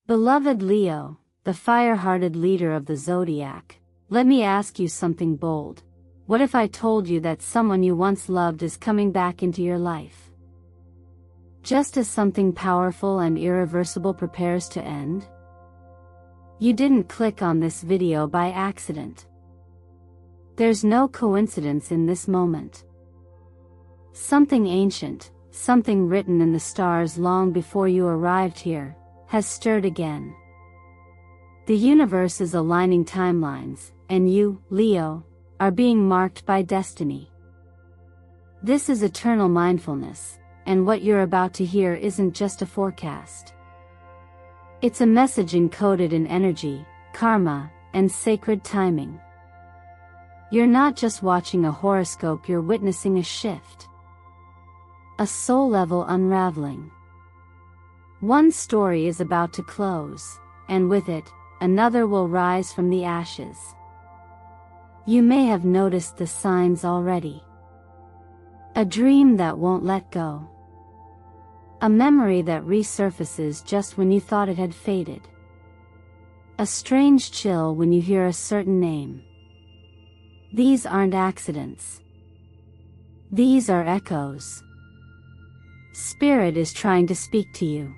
Beloved Leo, the fire-hearted leader of the zodiac, let me ask you something bold. What if I told you that someone you once loved is coming back into your life? Just as something powerful and irreversible prepares to end? You didn't click on this video by accident. There's no coincidence in this moment. Something ancient, something written in the stars long before you arrived here, has stirred again. The universe is aligning timelines, and you, Leo, are being marked by destiny. This is eternal mindfulness, and what you're about to hear isn't just a forecast. It's a message encoded in energy, karma, and sacred timing. You're not just watching a horoscope, you're witnessing a shift. A soul-level unraveling. One story is about to close, and with it, another will rise from the ashes. You may have noticed the signs already. A dream that won't let go. A memory that resurfaces just when you thought it had faded. A strange chill when you hear a certain name. These aren't accidents. These are echoes. Spirit is trying to speak to you.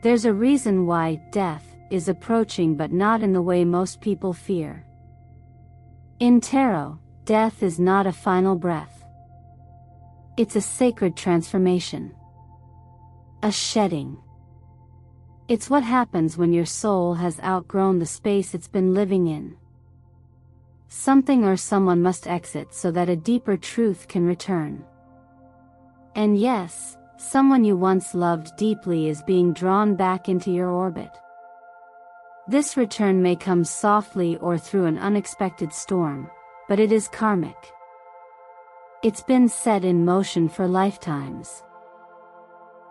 There's a reason why death is approaching, but not in the way most people fear. In tarot, death is not a final breath. It's a sacred transformation. A shedding. It's what happens when your soul has outgrown the space it's been living in. Something or someone must exit so that a deeper truth can return. And yes, someone you once loved deeply is being drawn back into your orbit. This return may come softly or through an unexpected storm, but it is karmic. It's been set in motion for lifetimes.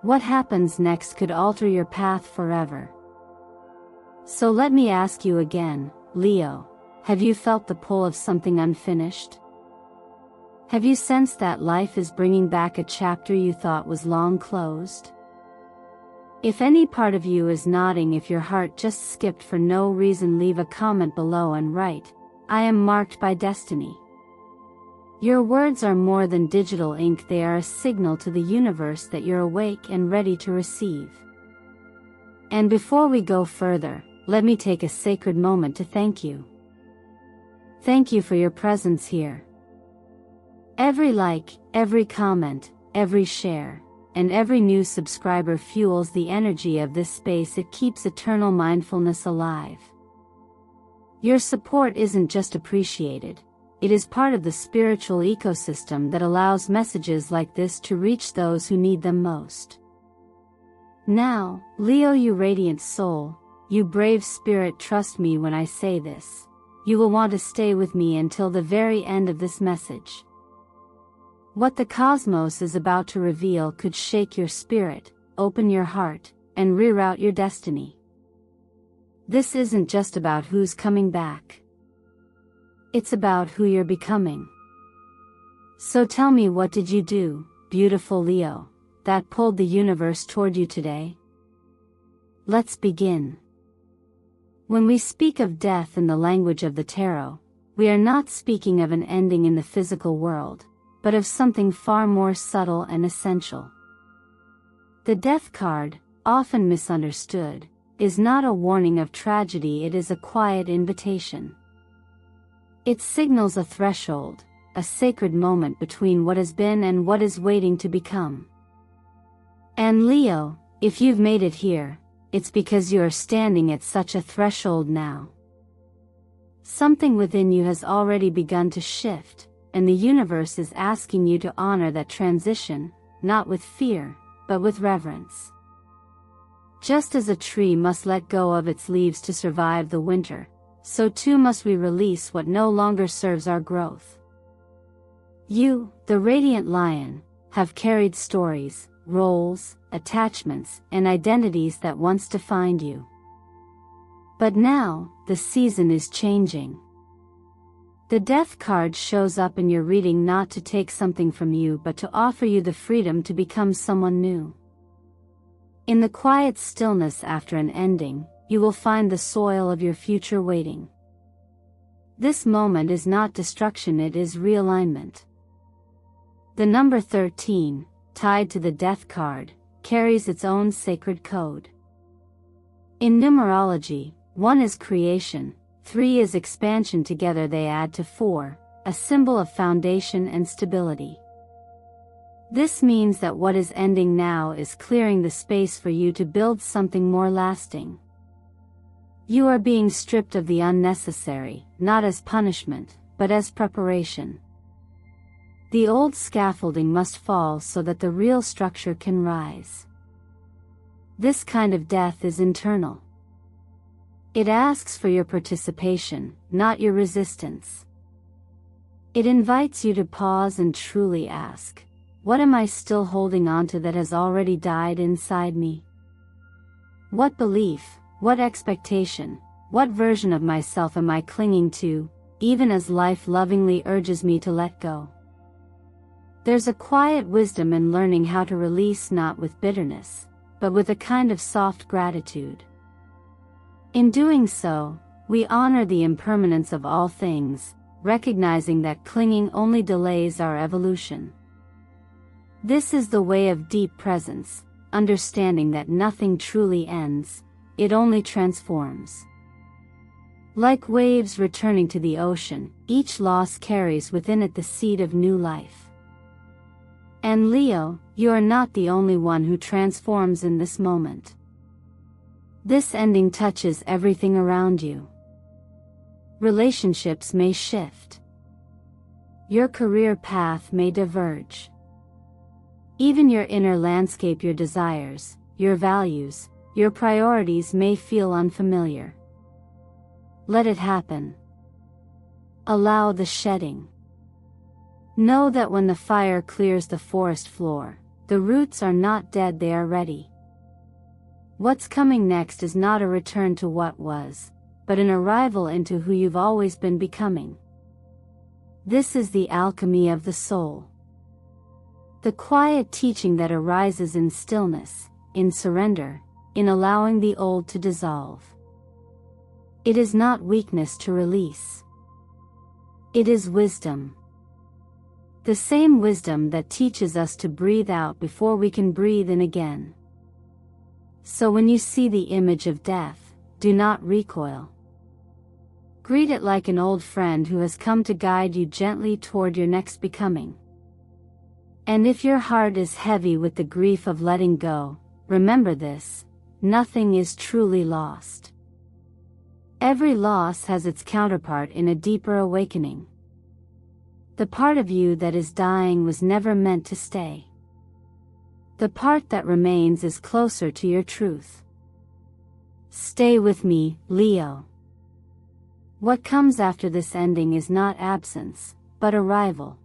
What happens next could alter your path forever. So let me ask you again, Leo, have you felt the pull of something unfinished? Have you sensed that life is bringing back a chapter you thought was long closed? If any part of you is nodding, if your heart just skipped for no reason, leave a comment below and write, I am marked by destiny. Your words are more than digital ink, they are a signal to the universe that you're awake and ready to receive. And before we go further, let me take a sacred moment to thank you. Thank you for your presence here. Every like, every comment, every share, and every new subscriber fuels the energy of this space. It keeps eternal mindfulness alive. Your support isn't just appreciated, it is part of the spiritual ecosystem that allows messages like this to reach those who need them most. Now, Leo, you radiant soul, you brave spirit, trust me when I say this. You will want to stay with me until the very end of this message. What the cosmos is about to reveal could shake your spirit, open your heart, and reroute your destiny. This isn't just about who's coming back. It's about who you're becoming. So tell me, what did you do, beautiful Leo, that pulled the universe toward you today? Let's begin. When we speak of death in the language of the tarot, we are not speaking of an ending in the physical world, but of something far more subtle and essential. The death card, often misunderstood, is not a warning of tragedy, it is a quiet invitation. It signals a threshold, a sacred moment between what has been and what is waiting to become. And Leo, if you've made it here, it's because you are standing at such a threshold now. Something within you has already begun to shift, and the universe is asking you to honor that transition, not with fear, but with reverence. Just as a tree must let go of its leaves to survive the winter, so too must we release what no longer serves our growth. You, the radiant lion, have carried stories, roles, attachments, and identities that once defined you. But now, the season is changing. The death card shows up in your reading not to take something from you, but to offer you the freedom to become someone new. In the quiet stillness after an ending, you will find the soil of your future waiting. This moment is not destruction, it is realignment. The number 13, tied to the death card, carries its own sacred code. In numerology, 1 is creation, 3 is expansion, together they add to 4, a symbol of foundation and stability. This means that what is ending now is clearing the space for you to build something more lasting. You are being stripped of the unnecessary, not as punishment, but as preparation. The old scaffolding must fall so that the real structure can rise. This kind of death is internal. It asks for your participation, not your resistance. It invites you to pause and truly ask, what am I still holding on to that has already died inside me? What belief, what expectation, what version of myself am I clinging to, even as life lovingly urges me to let go? There's a quiet wisdom in learning how to release, not with bitterness, but with a kind of soft gratitude. In doing so, we honor the impermanence of all things, recognizing that clinging only delays our evolution. This is the way of deep presence, understanding that nothing truly ends, it only transforms. Like waves returning to the ocean, each loss carries within it the seed of new life. And Leo, you are not the only one who transforms in this moment. This ending touches everything around you. Relationships may shift. Your career path may diverge. Even your inner landscape, your desires, your values, your priorities may feel unfamiliar. Let it happen. Allow the shedding. Know that when the fire clears the forest floor, the roots are not dead, they are ready. What's coming next is not a return to what was, but an arrival into who you've always been becoming. This is the alchemy of the soul. The quiet teaching that arises in stillness, in surrender, in allowing the old to dissolve. It is not weakness to release. It is wisdom. The same wisdom that teaches us to breathe out before we can breathe in again. So when you see the image of death, do not recoil. Greet it like an old friend who has come to guide you gently toward your next becoming. And if your heart is heavy with the grief of letting go, remember this: nothing is truly lost. Every loss has its counterpart in a deeper awakening. The part of you that is dying was never meant to stay. The part that remains is closer to your truth. Stay with me, Leo. What comes after this ending is not absence, but arrival.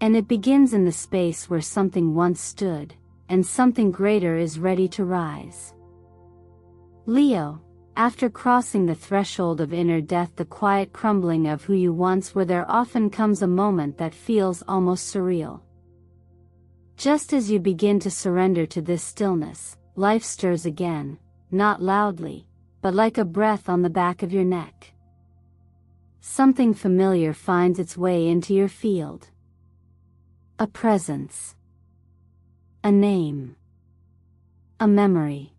And it begins in the space where something once stood, and something greater is ready to rise. Leo, after crossing the threshold of inner death, the quiet crumbling of who you once were, there often comes a moment that feels almost surreal. Just as you begin to surrender to this stillness, life stirs again, not loudly, but like a breath on the back of your neck. Something familiar finds its way into your field. A presence. A name. A memory.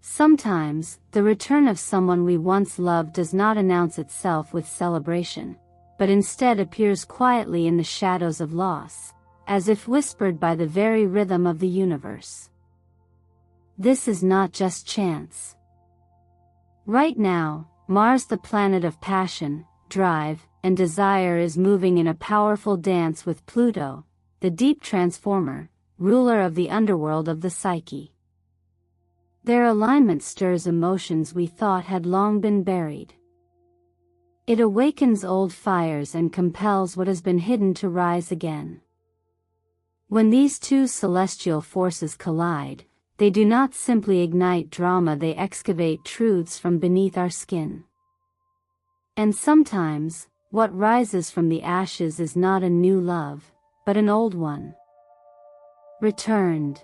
Sometimes, the return of someone we once loved does not announce itself with celebration, but instead appears quietly in the shadows of loss, as if whispered by the very rhythm of the universe. This is not just chance. Right now, Mars, the planet of passion, drive, and desire, is moving in a powerful dance with Pluto, the deep transformer, ruler of the underworld of the psyche. Their alignment stirs emotions we thought had long been buried. It awakens old fires and compels what has been hidden to rise again. When these two celestial forces collide, they do not simply ignite drama, they excavate truths from beneath our skin. And sometimes, what rises from the ashes is not a new love, but an old one. Returned.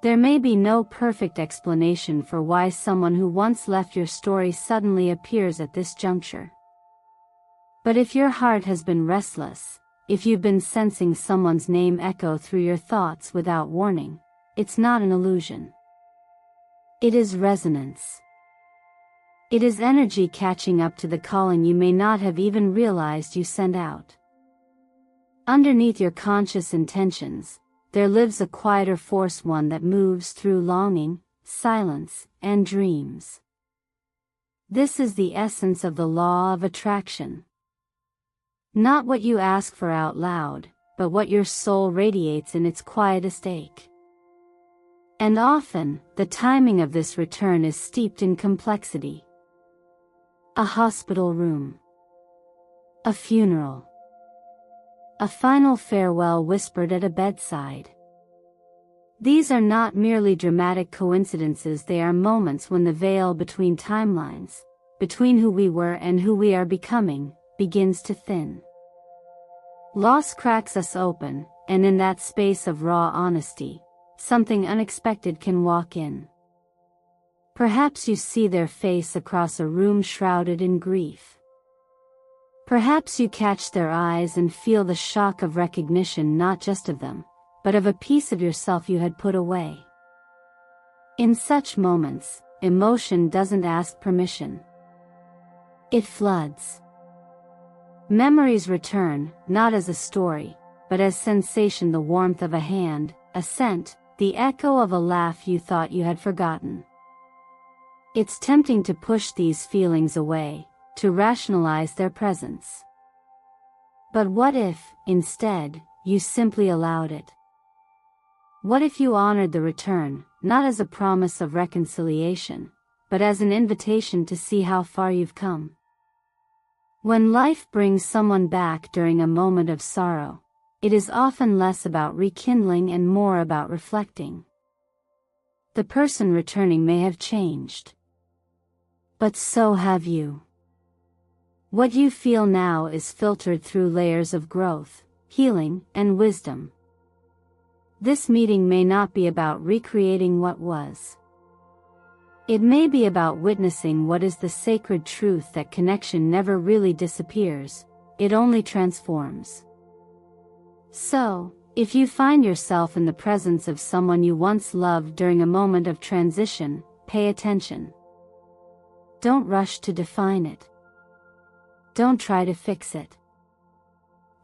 There may be no perfect explanation for why someone who once left your story suddenly appears at this juncture. But if your heart has been restless, if you've been sensing someone's name echo through your thoughts without warning, it's not an illusion. It is resonance. It is energy catching up to the calling you may not have even realized you sent out. Underneath your conscious intentions, there lives a quieter force, one that moves through longing, silence, and dreams. This is the essence of the law of attraction. Not what you ask for out loud, but what your soul radiates in its quietest ache. And often, the timing of this return is steeped in complexity. A hospital room. A funeral. A final farewell whispered at a bedside. These are not merely dramatic coincidences, they are moments when the veil between timelines, between who we were and who we are becoming, begins to thin. Loss cracks us open, and in that space of raw honesty, something unexpected can walk in. Perhaps you see their face across a room shrouded in grief. Perhaps you catch their eyes and feel the shock of recognition, not just of them, but of a piece of yourself you had put away. In such moments, emotion doesn't ask permission. It floods. Memories return, not as a story, but as sensation, the warmth of a hand, a scent, the echo of a laugh you thought you had forgotten. It's tempting to push these feelings away, to rationalize their presence. But what if, instead, you simply allowed it? What if you honored the return, not as a promise of reconciliation, but as an invitation to see how far you've come? When life brings someone back during a moment of sorrow, it is often less about rekindling and more about reflecting. The person returning may have changed. But so have you. What you feel now is filtered through layers of growth, healing, and wisdom. This meeting may not be about recreating what was. It may be about witnessing what is the sacred truth that connection never really disappears, it only transforms. So, if you find yourself in the presence of someone you once loved during a moment of transition, pay attention. Don't rush to define it. Don't try to fix it.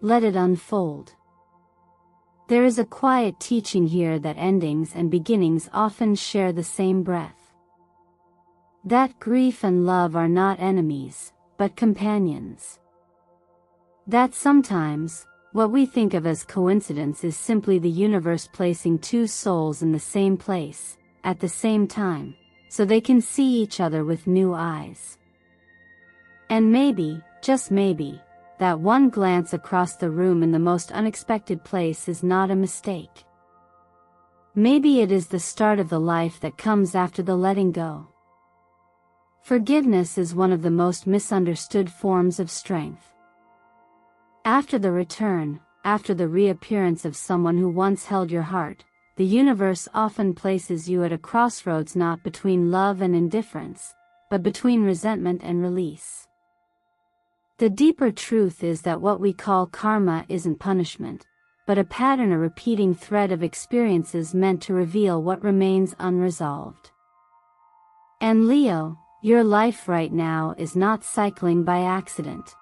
Let it unfold. There is a quiet teaching here that endings and beginnings often share the same breath. That grief and love are not enemies, but companions. That sometimes, what we think of as coincidence is simply the universe placing two souls in the same place, at the same time, so they can see each other with new eyes. And maybe, just maybe, that one glance across the room in the most unexpected place is not a mistake. Maybe it is the start of the life that comes after the letting go. Forgiveness is one of the most misunderstood forms of strength. After the return, after the reappearance of someone who once held your heart, the universe often places you at a crossroads, not between love and indifference, but between resentment and release. The deeper truth is that what we call karma isn't punishment, but a pattern, a repeating thread of experiences meant to reveal what remains unresolved. And Leo, your life right now is not cycling by accident.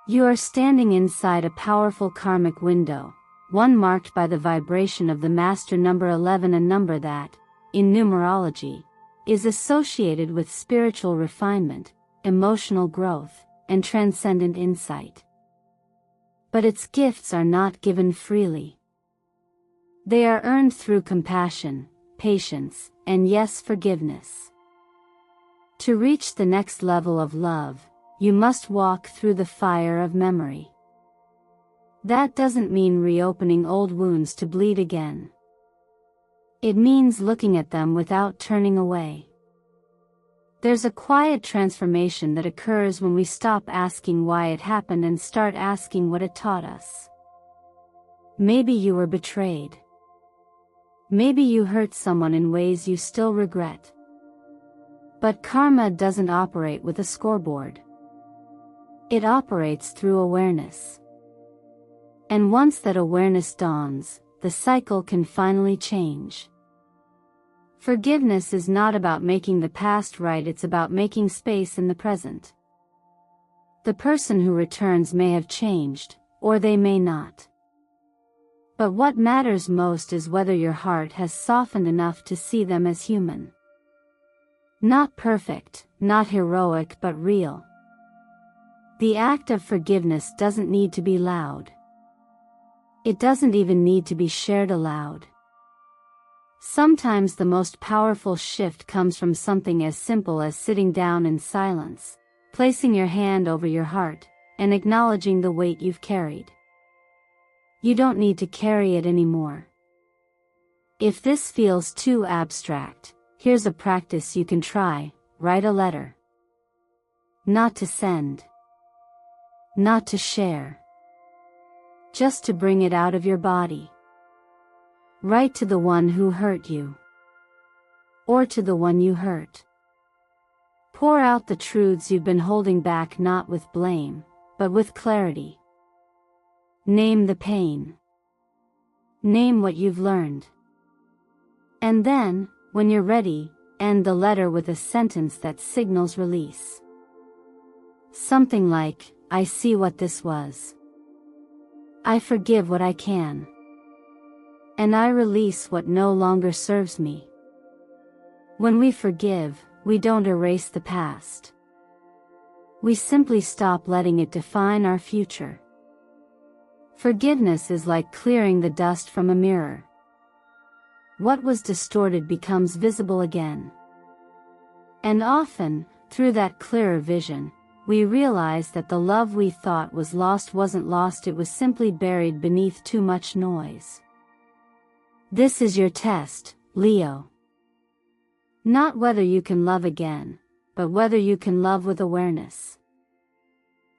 You are standing inside a powerful karmic window, one marked by the vibration of the master number 11, a number that, in numerology, is associated with spiritual refinement, emotional growth, and transcendent insight. But its gifts are not given freely. They are earned through compassion, patience, and yes, forgiveness. To reach the next level of love, you must walk through the fire of memory. That doesn't mean reopening old wounds to bleed again. It means looking at them without turning away. There's a quiet transformation that occurs when we stop asking why it happened and start asking what it taught us. Maybe you were betrayed. Maybe you hurt someone in ways you still regret. But karma doesn't operate with a scoreboard. It operates through awareness. And once that awareness dawns, the cycle can finally change. Forgiveness is not about making the past right, it's about making space in the present. The person who returns may have changed, or they may not. But what matters most is whether your heart has softened enough to see them as human. Not perfect, not heroic, but real. The act of forgiveness doesn't need to be loud. It doesn't even need to be shared aloud. Sometimes the most powerful shift comes from something as simple as sitting down in silence, placing your hand over your heart, and acknowledging the weight you've carried. You don't need to carry it anymore. If this feels too abstract, here's a practice you can try: write a letter. Not to send. Not to share. Just to bring it out of your body. Write to the one who hurt you. Or to the one you hurt. Pour out the truths you've been holding back, not with blame, but with clarity. Name the pain. Name what you've learned. And then, when you're ready, end the letter with a sentence that signals release. Something like, I see what this was. I forgive what I can. And I release what no longer serves me. When we forgive, we don't erase the past. We simply stop letting it define our future. Forgiveness is like clearing the dust from a mirror. What was distorted becomes visible again. And often, through that clearer vision, we realize that the love we thought was lost wasn't lost, it was simply buried beneath too much noise. This is your test, Leo. Not whether you can love again, but whether you can love with awareness.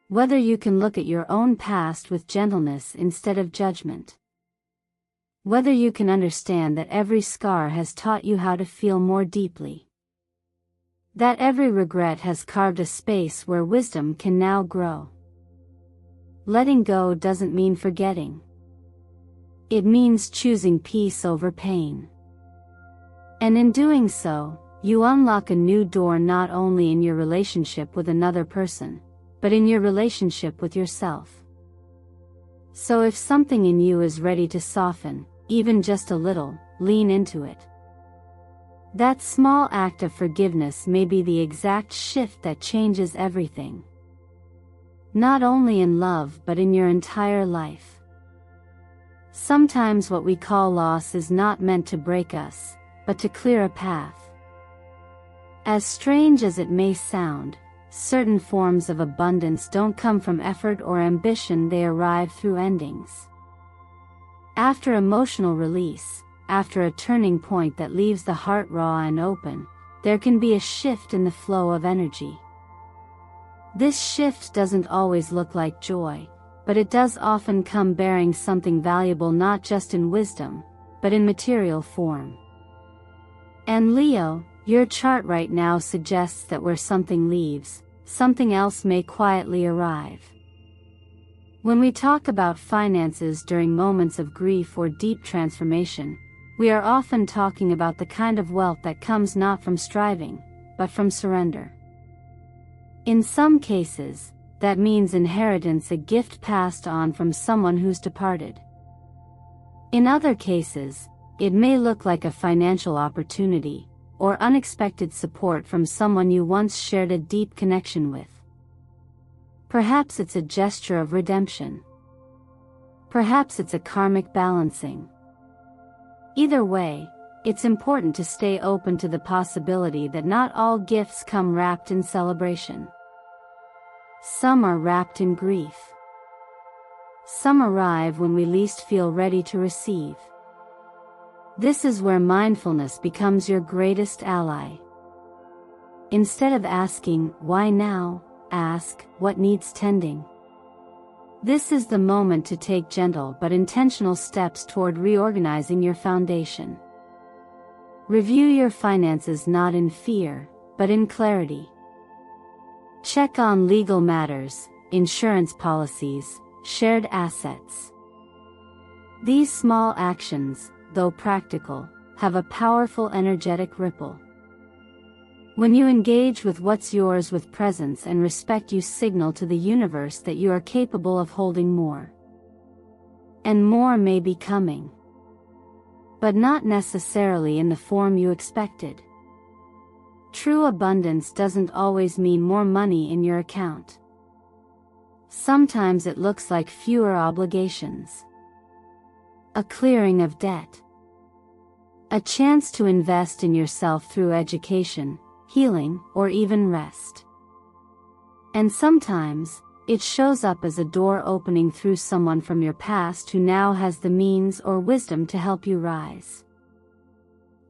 Whether you can look at your own past with gentleness instead of judgment. Whether you can understand that every scar has taught you how to feel more deeply. That every regret has carved a space where wisdom can now grow. Letting go doesn't mean forgetting. It means choosing peace over pain. And in doing so, you unlock a new door not only in your relationship with another person, but in your relationship with yourself. So if something in you is ready to soften, even just a little, lean into it. That small act of forgiveness may be the exact shift that changes everything. Not only in love but in your entire life. Sometimes what we call loss is not meant to break us, but to clear a path. As strange as it may sound, certain forms of abundance don't come from effort or ambition, they arrive through endings. After emotional release, after a turning point that leaves the heart raw and open, there can be a shift in the flow of energy. This shift doesn't always look like joy, but it does often come bearing something valuable, not just in wisdom, but in material form. And Leo, your chart right now suggests that where something leaves, something else may quietly arrive. When we talk about finances during moments of grief or deep transformation, we are often talking about the kind of wealth that comes not from striving, but from surrender. In some cases, that means inheritance, a gift passed on from someone who's departed. In other cases, it may look like a financial opportunity, or unexpected support from someone you once shared a deep connection with. Perhaps it's a gesture of redemption. Perhaps it's a karmic balancing. Either way, it's important to stay open to the possibility that not all gifts come wrapped in celebration. Some are wrapped in grief. Some arrive when we least feel ready to receive. This is where mindfulness becomes your greatest ally. Instead of asking, "Why now?" ask, "What needs tending?" This is the moment to take gentle but intentional steps toward reorganizing your foundation. Review your finances not in fear, but in clarity. Check on legal matters, insurance policies, shared assets. These small actions, though practical, have a powerful energetic ripple. When you engage with what's yours with presence and respect, you signal to the universe that you are capable of holding more. And more may be coming. But not necessarily in the form you expected. True abundance doesn't always mean more money in your account. Sometimes it looks like fewer obligations. A clearing of debt. A chance to invest in yourself through education, healing, or even rest. And sometimes, it shows up as a door opening through someone from your past who now has the means or wisdom to help you rise.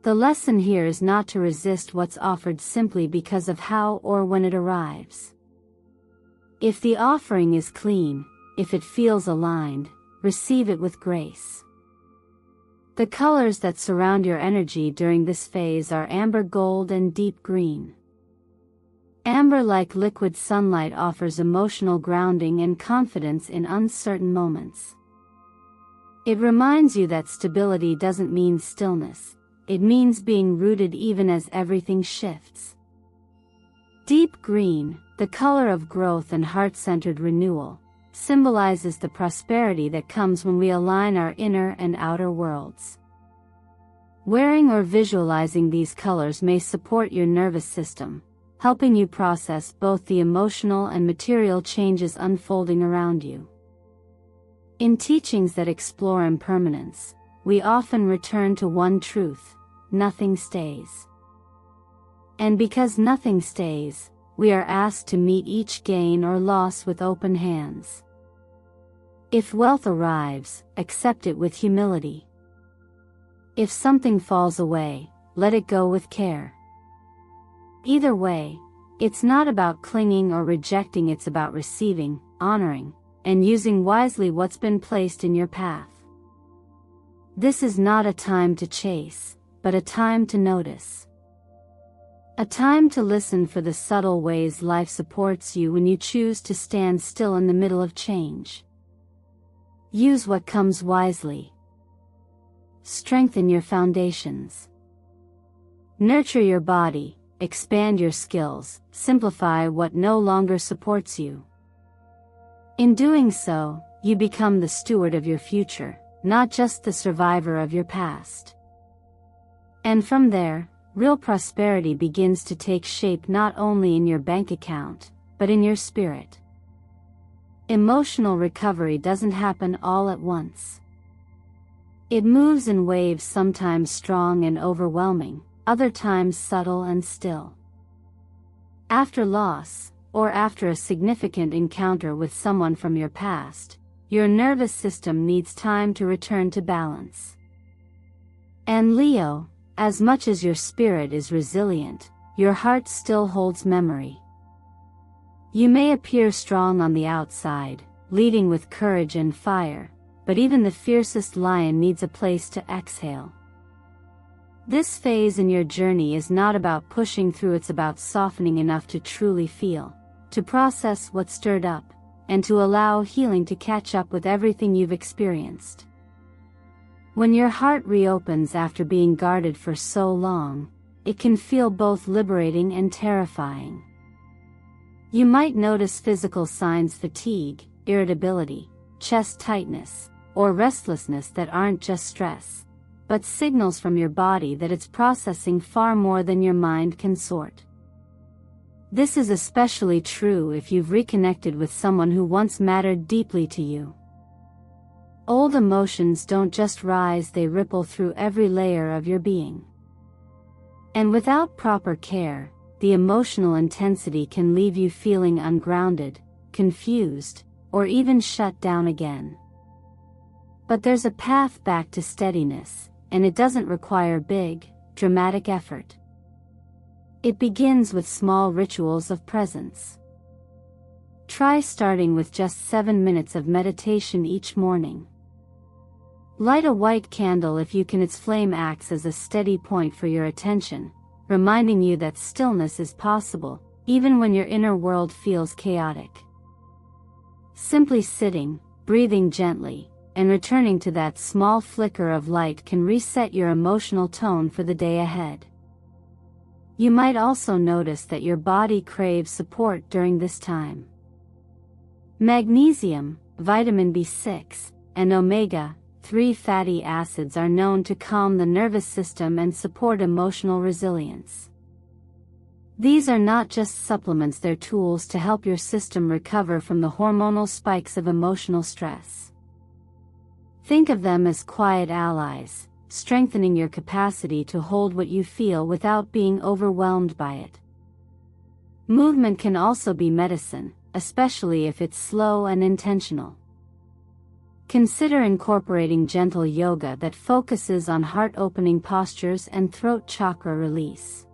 The lesson here is not to resist what's offered simply because of how or when it arrives. If the offering is clean, if it feels aligned, receive it with grace. The colors that surround your energy during this phase are amber gold and deep green. Amber, like liquid sunlight, offers emotional grounding and confidence in uncertain moments. It reminds you that stability doesn't mean stillness, it means being rooted even as everything shifts. Deep green, the color of growth and heart-centered renewal, symbolizes the prosperity that comes when we align our inner and outer worlds. Wearing or visualizing these colors may support your nervous system, helping you process both the emotional and material changes unfolding around you. In teachings that explore impermanence, we often return to one truth: nothing stays. And because nothing stays, we are asked to meet each gain or loss with open hands. If wealth arrives, accept it with humility. If something falls away, let it go with care. Either way, it's not about clinging or rejecting, it's about receiving, honoring, and using wisely what's been placed in your path. This is not a time to chase, but a time to notice. A time to listen for the subtle ways life supports you when you choose to stand still in the middle of change. Use what comes wisely. Strengthen your foundations. Nurture your body, expand your skills, simplify what no longer supports you. In doing so, you become the steward of your future, not just the survivor of your past. And from there, real prosperity begins to take shape not only in your bank account, but in your spirit. Emotional recovery doesn't happen all at once. It moves in waves, sometimes strong and overwhelming, other times subtle and still. After loss, or after a significant encounter with someone from your past, your nervous system needs time to return to balance. And Leo, as much as your spirit is resilient, your heart still holds memory. You may appear strong on the outside, leading with courage and fire, but even the fiercest lion needs a place to exhale. This phase in your journey is not about pushing through, it's about softening enough to truly feel, to process what stirred up, and to allow healing to catch up with everything you've experienced. When your heart reopens after being guarded for so long, it can feel both liberating and terrifying. You might notice physical signs: fatigue, irritability, chest tightness, or restlessness that aren't just stress, but signals from your body that it's processing far more than your mind can sort. This is especially true if you've reconnected with someone who once mattered deeply to you. Old emotions don't just rise, they ripple through every layer of your being. And without proper care, the emotional intensity can leave you feeling ungrounded, confused, or even shut down again. But there's a path back to steadiness, and it doesn't require big, dramatic effort. It begins with small rituals of presence. Try starting with just 7 minutes of meditation each morning. Light a white candle if you can. Its flame acts as a steady point for your attention, reminding you that stillness is possible, even when your inner world feels chaotic. Simply sitting, breathing gently, and returning to that small flicker of light can reset your emotional tone for the day ahead. You might also notice that your body craves support during this time. Magnesium, vitamin B6, and omega-3 fatty acids are known to calm the nervous system and support emotional resilience. These are not just supplements, they're tools to help your system recover from the hormonal spikes of emotional stress. Think of them as quiet allies, strengthening your capacity to hold what you feel without being overwhelmed by it. Movement can also be medicine, especially if it's slow and intentional. Consider incorporating gentle yoga that focuses on heart-opening postures and throat chakra release.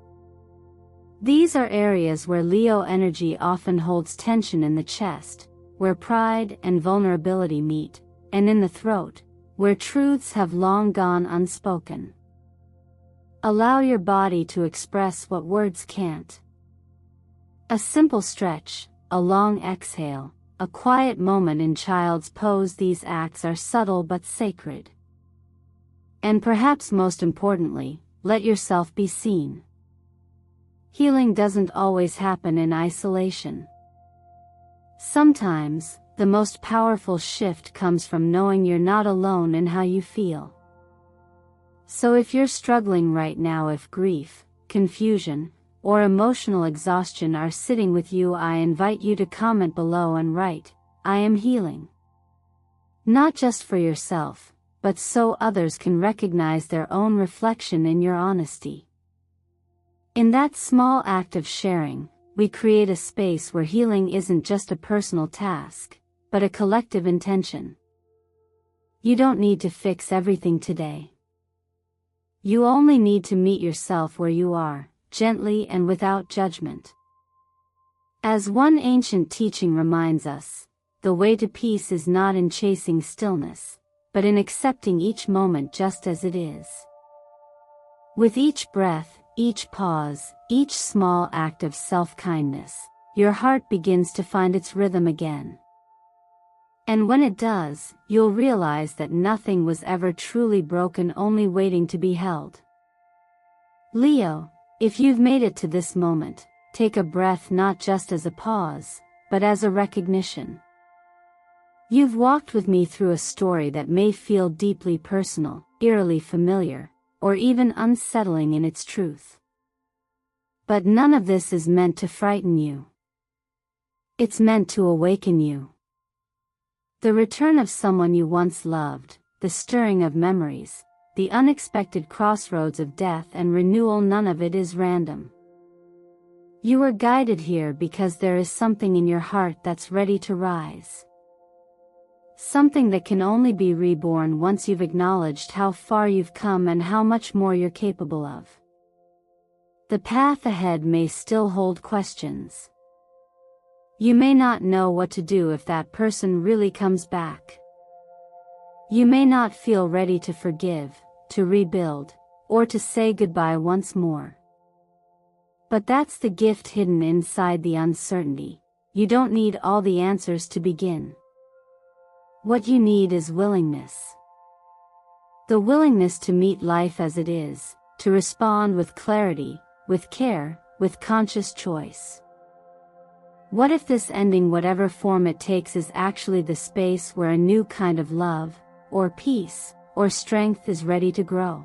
These are areas where Leo energy often holds tension: in the chest, where pride and vulnerability meet, and in the throat, where truths have long gone unspoken. Allow your body to express what words can't. A simple stretch, a long exhale, a quiet moment in child's pose, these acts are subtle but sacred. And perhaps most importantly, let yourself be seen. Healing doesn't always happen in isolation. Sometimes, the most powerful shift comes from knowing you're not alone in how you feel. So if you're struggling right now, if grief, confusion, or emotional exhaustion are sitting with you, I invite you to comment below and write, "I am healing." Not just for yourself, but so others can recognize their own reflection in your honesty. In that small act of sharing, we create a space where healing isn't just a personal task, but a collective intention. You don't need to fix everything today. You only need to meet yourself where you are, gently and without judgment. As one ancient teaching reminds us, the way to peace is not in chasing stillness, but in accepting each moment just as it is. With each breath, each pause, each small act of self-kindness, your heart begins to find its rhythm again. And when it does, you'll realize that nothing was ever truly broken, only waiting to be held. Leo, if you've made it to this moment, take a breath, not just as a pause, but as a recognition. You've walked with me through a story that may feel deeply personal, eerily familiar, or even unsettling in its truth. But none of this is meant to frighten you. It's meant to awaken you. The return of someone you once loved, the stirring of memories, the unexpected crossroads of death and renewal, none of it is random. You are guided here because there is something in your heart that's ready to rise. Something that can only be reborn once you've acknowledged how far you've come and how much more you're capable of. The path ahead may still hold questions. You may not know what to do if that person really comes back. You may not feel ready to forgive, to rebuild, or to say goodbye once more. But that's the gift hidden inside the uncertainty. You don't need all the answers to begin. What you need is willingness. The willingness to meet life as it is, to respond with clarity, with care, with conscious choice. What if this ending, whatever form it takes, is actually the space where a new kind of love, or peace, or strength is ready to grow?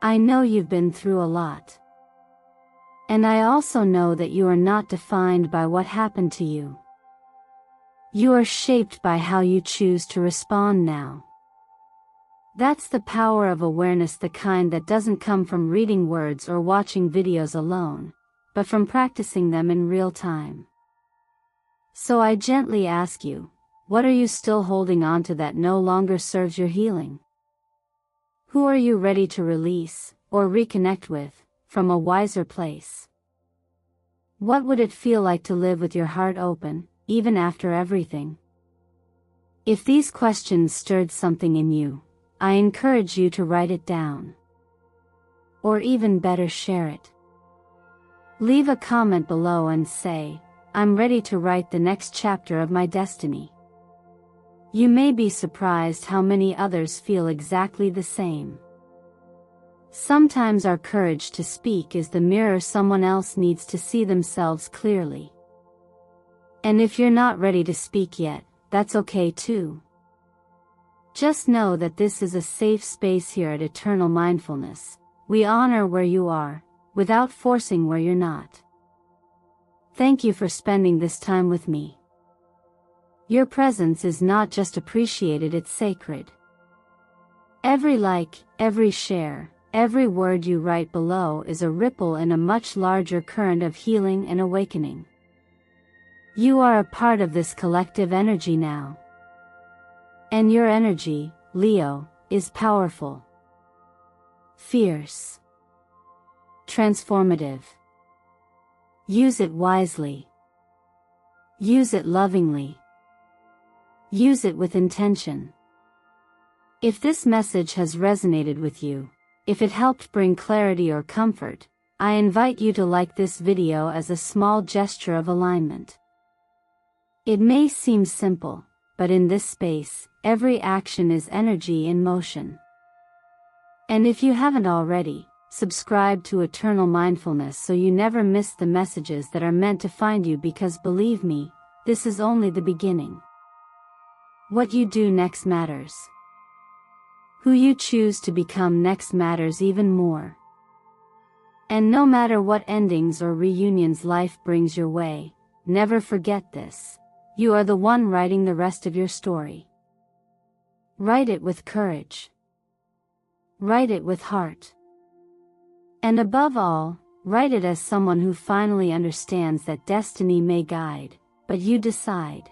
I know you've been through a lot. And I also know that you are not defined by what happened to you. You are shaped by how you choose to respond now. That's the power of awareness, the kind that doesn't come from reading words or watching videos alone, but from practicing them in real time. So I gently ask you, what are you still holding on to that no longer serves your healing? Who are you ready to release, or reconnect with, from a wiser place? What would it feel like to live with your heart open, even after everything? If these questions stirred something in you, I encourage you to write it down. Or even better, share it. Leave a comment below and say, "I'm ready to write the next chapter of my destiny." You may be surprised how many others feel exactly the same. Sometimes our courage to speak is the mirror someone else needs to see themselves clearly. And if you're not ready to speak yet, that's okay too. Just know that this is a safe space here at Eternal Mindfulness. We honor where you are, without forcing where you're not. Thank you for spending this time with me. Your presence is not just appreciated, it's sacred. Every like, every share, every word you write below is a ripple in a much larger current of healing and awakening. You are a part of this collective energy now. And your energy, Leo, is powerful, fierce, transformative. Use it wisely. Use it lovingly. Use it with intention. If this message has resonated with you, if it helped bring clarity or comfort, I invite you to like this video as a small gesture of alignment. It may seem simple, but in this space, every action is energy in motion. And if you haven't already, subscribe to Eternal Mindfulness so you never miss the messages that are meant to find you, because believe me, this is only the beginning. What you do next matters. Who you choose to become next matters even more. And no matter what endings or reunions life brings your way, never forget this. You are the one writing the rest of your story. Write it with courage. Write it with heart. And above all, write it as someone who finally understands that destiny may guide, but you decide.